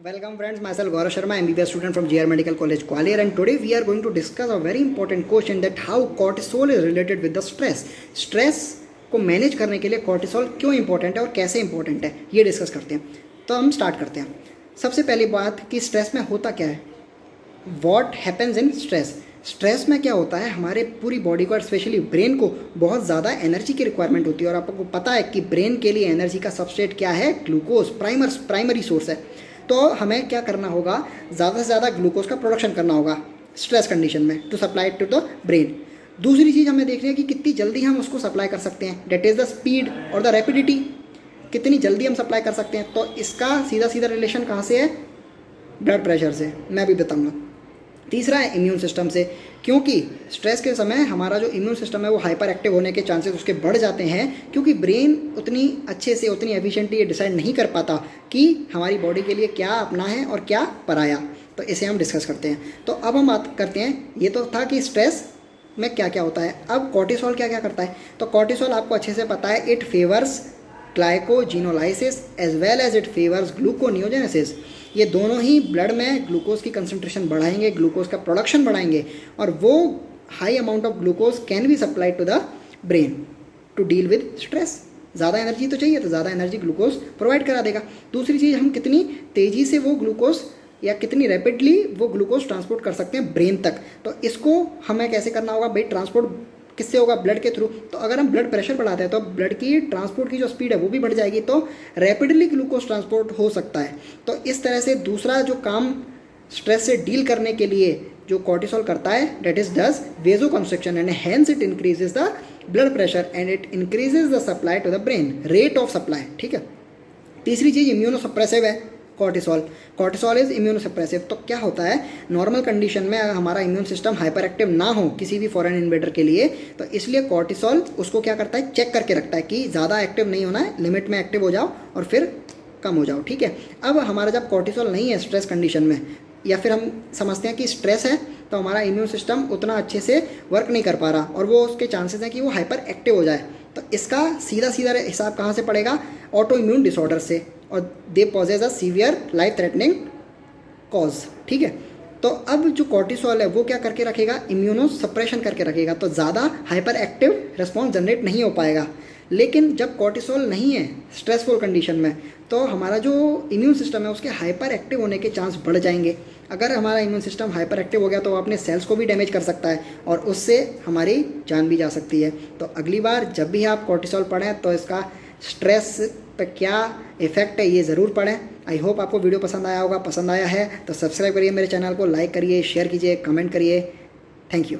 Welcome friends, myself Gaurav Sharma, MBBS student from GR Medical College Gwalior, and today we are going to discuss a very important question that how cortisol is related with the stress. Stress को manage करने के लिए cortisol क्यों important है और कैसे important है ये डिस्कस करते हैं। तो हम स्टार्ट करते हैं। सबसे पहली बात कि स्ट्रेस में होता क्या है, what happens in stress. Stress में क्या होता है, हमारे पूरी बॉडी को और स्पेशली ब्रेन को बहुत ज़्यादा एनर्जी की रिक्वायरमेंट होती है और आपको पता है कि ब्रेन के लिए एनर्जी का सबस्ट्रेट क्या है, ग्लूकोज प्राइमरी सोर्स है। तो हमें क्या करना होगा, ज़्यादा से ज़्यादा ग्लूकोज का प्रोडक्शन करना होगा स्ट्रेस कंडीशन में to supply to the brain. दूसरी चीज़ हमें देखनी है कि कितनी जल्दी हम उसको सप्लाई कर सकते हैं, डेट इज़ द स्पीड और द रैपिडिटी, कितनी जल्दी हम सप्लाई कर सकते हैं। तो इसका सीधा सीधा रिलेशन कहाँ से है, ब्लड प्रेशर से, मैं भी बताऊँगा। तीसरा है इम्यून सिस्टम से, क्योंकि स्ट्रेस के समय हमारा जो इम्यून सिस्टम है वो हाइपर एक्टिव होने के चांसेस उसके बढ़ जाते हैं, क्योंकि ब्रेन उतनी अच्छे से उतनी एफिशिएंटली ये डिसाइड नहीं कर पाता कि हमारी बॉडी के लिए क्या अपना है और क्या पराया। तो इसे हम डिस्कस करते हैं। तो अब हम बात करते हैं, ये तो था कि स्ट्रेस में क्या क्या होता है। अब कॉर्टिसोल क्या क्या करता है। तो कॉर्टिसोल आपको अच्छे से पता है, it favours glycogenolysis as well as it favours gluconeogenesis. ये दोनों ही ब्लड में ग्लूकोज की कंसंट्रेशन बढ़ाएंगे, ग्लूकोज का प्रोडक्शन बढ़ाएंगे, और वो high amount of glucose can be supply to the brain to deal with stress. ज़्यादा एनर्जी तो चाहिए, तो ज़्यादा एनर्जी ग्लूकोज प्रोवाइड करा देगा। दूसरी चीज़, हम कितनी तेज़ी से वो ग्लूकोज या कितनी रैपिडली वो ग्लूकोज ट्रांसपोर्ट कर सकते हैं ब्रेन तक। तो इसको हमें कैसे करना होगा भाई, ट्रांसपोर्ट किससे होगा, ब्लड के थ्रू। तो अगर हम ब्लड प्रेशर बढ़ाते हैं तो ब्लड की ट्रांसपोर्ट की जो स्पीड है वो भी बढ़ जाएगी, तो रैपिडली ग्लूकोज ट्रांसपोर्ट हो सकता है। तो इस तरह से दूसरा जो काम स्ट्रेस से डील करने के लिए जो कॉर्टिसोल करता है, that is does vasoconstriction and hence it increases the blood pressure and it increases the supply to the brain, rate of supply. ठीक है। तीसरी चीज़ इम्यूनोसप्रेसिव है कॉर्टिसोल इज इम्यूनोसप्रेसिव। तो क्या होता है, नॉर्मल कंडीशन में अगर हमारा इम्यून सिस्टम हाइपर एक्टिव ना हो किसी भी फॉरेन इन्वेडर के लिए, तो इसलिए कॉर्टिसोल उसको क्या करता है, चेक करके रखता है कि ज़्यादा एक्टिव नहीं होना है, लिमिट में एक्टिव हो जाओ और फिर कम हो जाओ। ठीक है। अब हमारा जब कॉर्टिसोल नहीं है स्ट्रेस कंडीशन में, या फिर हम समझते हैं कि स्ट्रेस है तो हमारा इम्यून सिस्टम उतना अच्छे से वर्क नहीं कर पा रहा और वो उसके चांसेस हैं कि वो हाइपर एक्टिव हो जाए। तो इसका सीधा सीधा हिसाब कहाँ से पड़ेगा, ऑटो इम्यून डिसऑर्डर से, और they poses a severe life threatening cause. ठीक है। तो अब जो कॉर्टिसोल है वो क्या करके रखेगा, इम्यूनो सप्रेशन करके रखेगा, तो ज़्यादा हाइपर एक्टिव रिस्पॉन्स जनरेट नहीं हो पाएगा। लेकिन जब कॉर्टिसोल नहीं है स्ट्रेसफुल कंडीशन में, तो हमारा जो इम्यून सिस्टम है उसके हाइपर एक्टिव होने के चांस बढ़ जाएंगे। अगर हमारा इम्यून सिस्टम हाइपर एक्टिव हो गया तो वो अपने सेल्स को भी डैमेज कर सकता है और उससे हमारी जान भी जा सकती है। तो अगली बार जब भी आप कॉर्टिसोल पढ़ें तो इसका स्ट्रेस पर क्या इफेक्ट है ये ज़रूर पढ़ें। आई होप आपको वीडियो पसंद आया होगा। पसंद आया है तो सब्सक्राइब करिए मेरे चैनल को, लाइक करिए, शेयर कीजिए, कमेंट करिए। Thank you.